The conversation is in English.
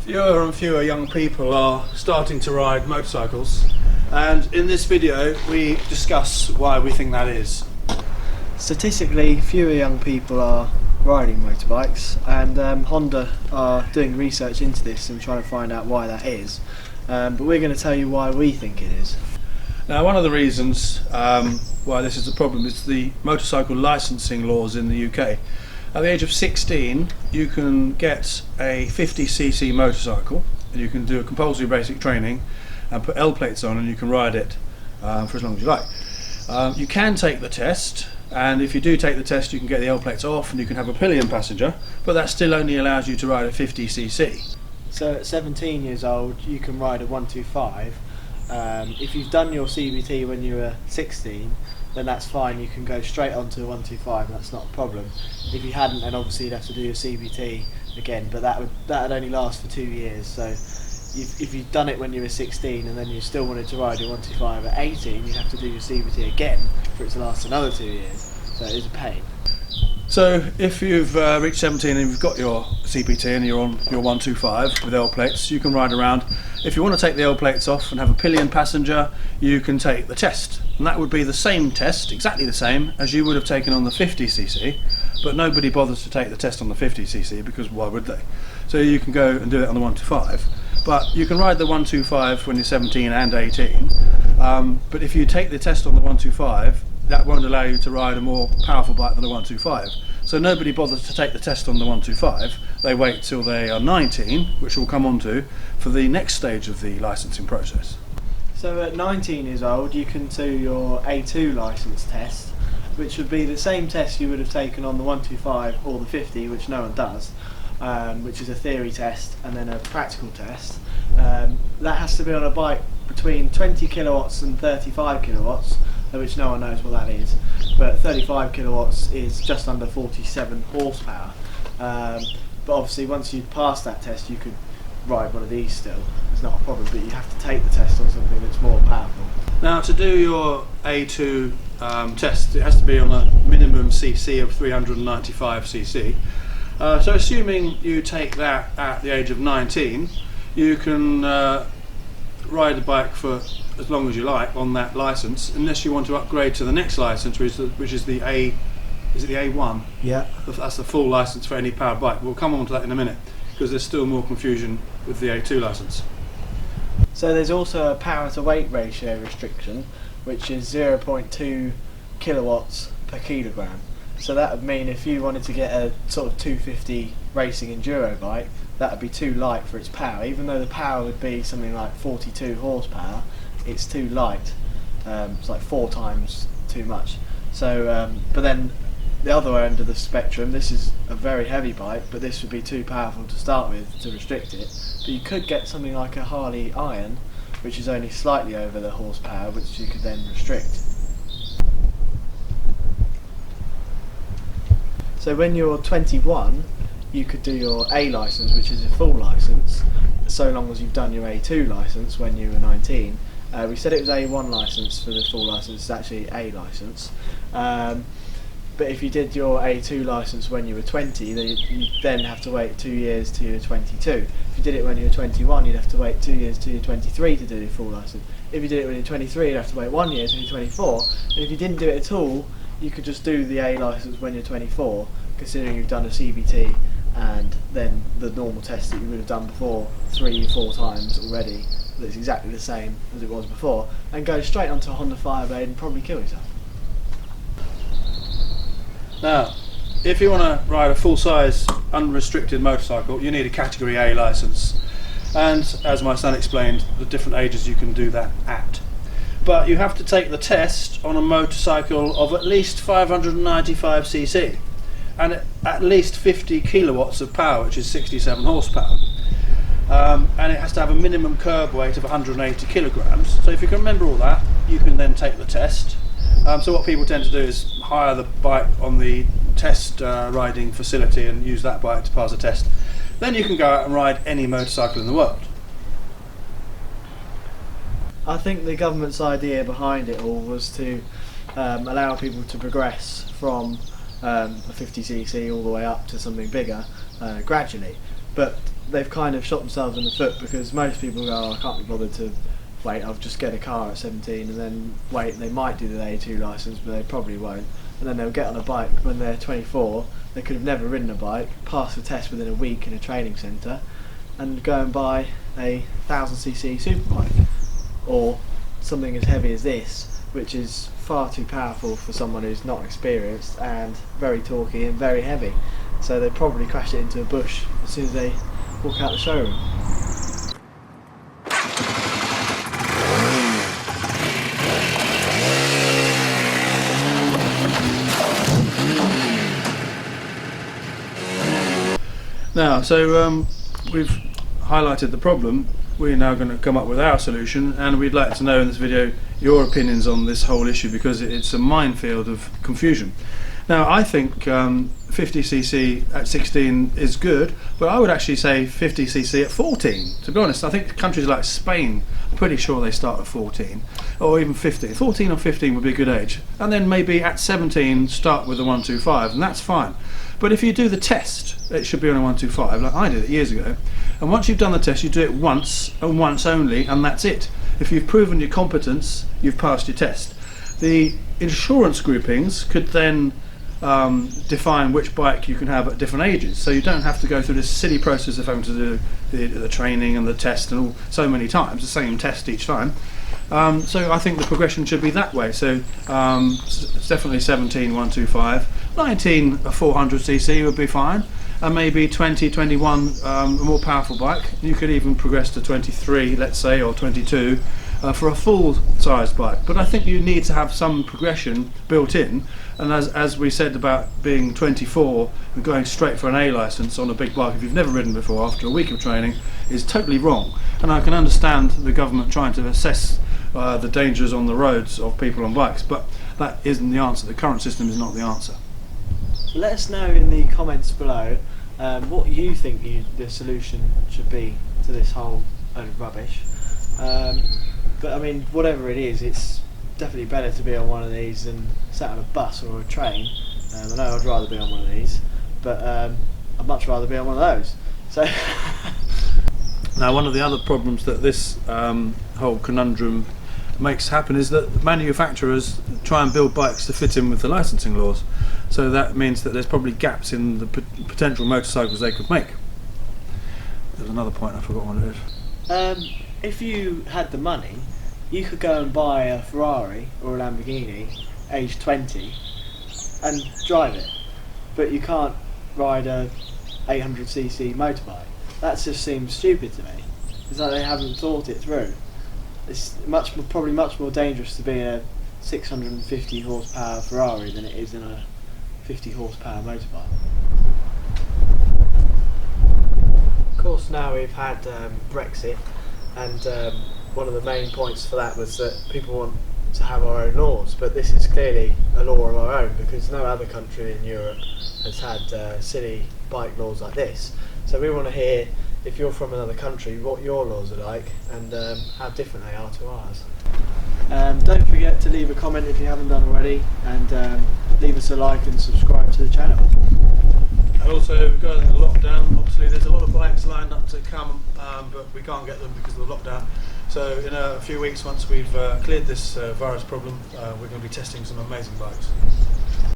Fewer and fewer young people are starting to ride motorcycles, and in this video we discuss why we think that is. Statistically, fewer young people are riding motorbikes, and Honda are doing research into this and trying to find out why that is. But we're going to tell you why we think it is. Now, one of the reasons why this is a problem is the motorcycle licensing laws in the UK. At the age of 16, you can get a 50cc motorcycle, and you can do a compulsory basic training and put L plates on, and you can ride it for as long as you like. You can take the test, and if you do take the test you can get the L plates off and you can have a pillion passenger, but that still only allows you to ride a 50cc. So at 17 years old you can ride a 125. If you've done your CBT when you were 16, then that's fine, you can go straight onto a 125, that's not a problem. If you hadn't, then obviously you'd have to do your CBT again, but that would only last for 2 years. So if you've done it when you were 16 and then you still wanted to ride your 125 at 18, you'd have to do your CBT again for it to last another 2 years, so it is a pain. So if you've reached 17 and you've got your CPT and you're on your 125 with L plates, you can ride around. If you want to take the L plates off and have a pillion passenger, you can take the test, and that would be the same test, exactly the same as you would have taken on the 50cc, but nobody bothers to take the test on the 50cc because why would they? So you can go and do it on the 125, but you can ride the 125 when you're 17 and 18, but if you take the test on the 125, that won't allow you to ride a more powerful bike than the 125. So nobody bothers to take the test on the 125, they wait till they are 19, which we'll come on to, for the next stage of the licensing process. So at 19 years old you can do your A2 licence test, which would be the same test you would have taken on the 125 or the 50, which no one does, which is a theory test and then a practical test. That has to be on a bike between 20 kilowatts and 35 kilowatts, which no one knows what that is, but 35 kilowatts is just under 47 horsepower. But obviously once you pass that test you could ride one of these still, it's not a problem, but you have to take the test on something that's more powerful. Now, to do your A2 test, it has to be on a minimum cc of 395cc. So assuming you take that at the age of 19, you can ride the bike for as long as you like on that license, unless you want to upgrade to the next license, which is the A. Is it the A1? Yeah. That's the full license for any powered bike. We'll come on to that in a minute because there's still more confusion with the A2 license. So there's also a power to weight ratio restriction, which is 0.2 kilowatts per kilogram. So that would mean if you wanted to get a sort of 250 racing enduro bike, that would be too light for its power. Even though the power would be something like 42 horsepower, it's too light. It's like 4 times too much. So, but then the other end of the spectrum, this is a very heavy bike, but this would be too powerful to start with to restrict it. But you could get something like a Harley Iron, which is only slightly over the horsepower, which you could then restrict. So when you're 21, you could do your A licence, which is a full licence, so long as you've done your A2 licence when you were 19. We said it was A1 licence for the full licence, it's actually A licence. But if you did your A2 licence when you were 20, then you'd then have to wait 2 years till you were 22. If you did it when you were 21, you'd have to wait 2 years till you're 23 to do your full licence. If you did it when you're 23, you'd have to wait 1 year till you're 24. And if you didn't do it at all, you could just do the A licence when you're 24, considering you've done a CBT and then the normal test that you would have done before 3 or 4 times already, that's exactly the same as it was before, and go straight onto a Honda Fireblade and probably kill yourself. Now, if you want to ride a full-size unrestricted motorcycle, you need a category A licence, and as my son explained, the different ages you can do that at. But you have to take the test on a motorcycle of at least 595cc and at least 50 kilowatts of power, which is 67 horsepower. And it has to have a minimum curb weight of 180 kilograms. So if you can remember all that, you can then take the test. So what people tend to do is hire the bike on the test riding facility and use that bike to pass a test. Then you can go out and ride any motorcycle in the world. I think the government's idea behind it all was to allow people to progress from a 50cc all the way up to something bigger gradually. but they've kind of shot themselves in the foot, because most people go, oh, I can't be bothered to wait, I'll just get a car at 17 and then wait. They might do the A2 licence, but they probably won't, and then they'll get on a bike when they're 24. They could have never ridden a bike, pass the test within a week in a training centre, and go and buy a 1000cc superbike or something as heavy as this, which is far too powerful for someone who's not experienced, and very torquey and very heavy. So they probably crashed it into a bush as soon as they walk out the showroom. Now, so we've highlighted the problem. We're now going to come up with our solution, and we'd like to know in this video your opinions on this whole issue, because it's a minefield of confusion. Now, I think 50cc at 16 is good, but I would actually say 50cc at 14. To be honest, I think countries like Spain, I'm pretty sure they start at 14, or even 15. 14 or 15 would be a good age, and then maybe at 17 start with the 125, and that's fine. But if you do the test, it should be on a 125, like I did it years ago. And once you've done the test, you do it once and once only, and that's it. If you've proven your competence, you've passed your test. The insurance groupings could then define which bike you can have at different ages, so you don't have to go through this silly process of having to do the training and the test and all so many times, the same test each time. So I think the progression should be that way. So it's definitely 17 125, 19 a 400cc would be fine, and maybe 20 21 a more powerful bike. You could even progress to 23, let's say, or 22 for a full size bike. But I think you need to have some progression built in, and as we said about being 24 and going straight for an A licence on a big bike if you've never ridden before after a week of training is totally wrong. And I can understand the government trying to assess the dangers on the roads of people on bikes, but that isn't the answer. The current system is not the answer. Let us know in the comments below what you think the solution should be to this whole load of rubbish. But I mean, whatever it is, it's definitely better to be on one of these than sat on a bus or a train. I know I'd rather be on one of these, but I'd much rather be on one of those. So now, one of the other problems that this whole conundrum makes happen is that manufacturers try and build bikes to fit in with the licensing laws. So that means that there's probably gaps in the potential motorcycles they could make. There's another point, I forgot what it is. If you had the money, you could go and buy a Ferrari or a Lamborghini age 20 and drive it, but you can't ride a 800cc motorbike. That just seems stupid to me. It's like they haven't thought it through. It's probably much more dangerous to be in a 650 horsepower Ferrari than it is in a 50 horsepower motorbike. Of course, now we've had Brexit, and one of the main points for that was that people want to have our own laws, but this is clearly a law of our own, because no other country in Europe has had silly bike laws like this. So we want to hear, if you're from another country, what your laws are like and how different they are to ours. Don't forget to leave a comment if you haven't done already, and leave us a like and subscribe to the channel. And also, going into the lockdown, obviously there's a lot of bikes lined up to come, but we can't get them because of the lockdown. So in a few weeks, once we've cleared this virus problem, we're going to be testing some amazing bikes.